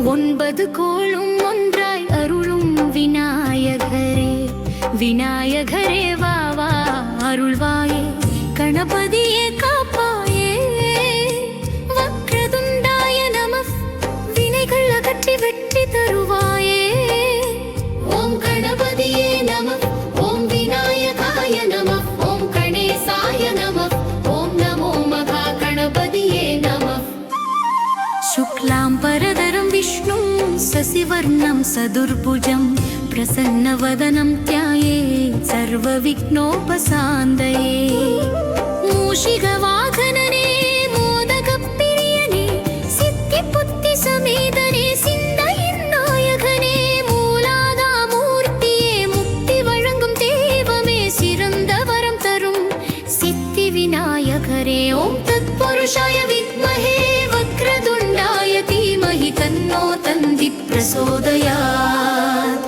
ஒன்பது கோளும் ஒன்றாய் அருளும் விநாயகரே, விநாயகரே வா வா அருள்வாயே, கணபதியே காப்பாயே. வக்ரதுண்டாய நம, வினைகள் அகற்றி வெற்றி தருவாயே. ஓம் கணபதியே நம, ஓம் விநாயகாய நம, ஓம் கணேசாய நம, ஓம் நமோ மகா கணபதியே நம. शुक्लांबरधरं विष्णुं शशिवर्णं सदुर्भुजं प्रसन्नवदनं ध्यायेत् सर्वविघ्नोपशान्तये. मूषिकवाहनने मोदकप्रियने सिद्धिबुद्धिसमेतने सिद्धविनायकने மூலாதாமூர்த்தியே முக்தி வழங்கும் தெய்வமே சிறந்த வரம் தரும் சித்தி விநாயகரே. ஓம் தத்புருஷாய வித்மஹே வக்ரதுண்டாய தீமஹி தன்னோ தந்தி பிரசோதயாத்.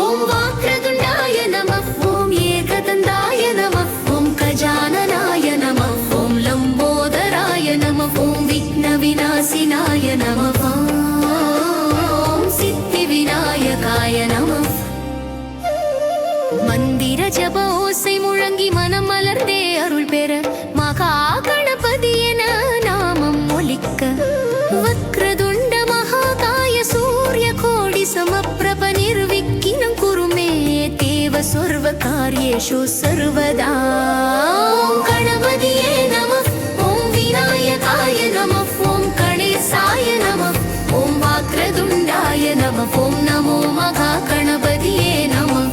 ஓம் வக்ரதுண்டாய நமः, ஓம் ஏகதந்தாய நமः, ஓம் கஜானனாய நமः, ஓம் லம்போதராய நமः, ஓம் விக்ன விநாசினாய நமः, ஓம் சித்தி விநாயகாய நமः. மந்திர ஜப ஓசை முழங்கி மனம் மலர்ந்தே அருள் பெற மகா கணபதி என நாமம் ஒலிக்க. வக்ரதுண்ட மகாகாய சூரிய கோடி சமப்பிரப நிர்விக்கினம் குருமே தேவ சர்வ காரியேஷு சர்வதா. ஓம் கணபதியே நமः, ஓம் விநாயகாய நமः, ஓம் கணேசாய நமः, ஓம் வக்ரதுண்டாய நமः, ஓம் நமோ மகா கணபதியே நமः.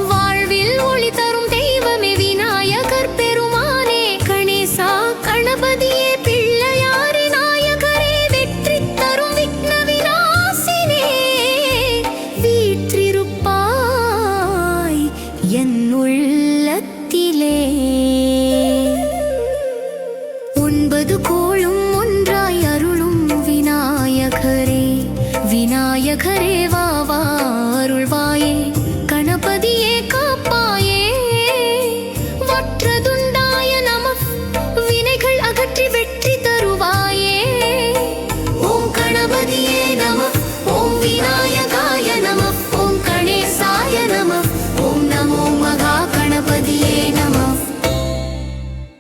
வாழ்வில் ஒளி தரும் தெய்வமே விநாயகர் பெருமானே, கணேசா கணபதியே பிள்ளையாரே நாயகரே, வெற்றி தரும் விக்ன விநாசினே வீற்றிருப்பாய் என் உள்ளத்திலே. ஒன்பது கோளும் ஒன்றாய் அருளும் விநாயகரே, விநாயகரே வா வா அருள்வாயே, கணபதியே காப்பாயே. வக்ரதுண்டாய நமः, வினைகள் அகற்றி வெற்றி தருவாயே. ஓம் கணபதியே நமः, ஓம் விநாயகாய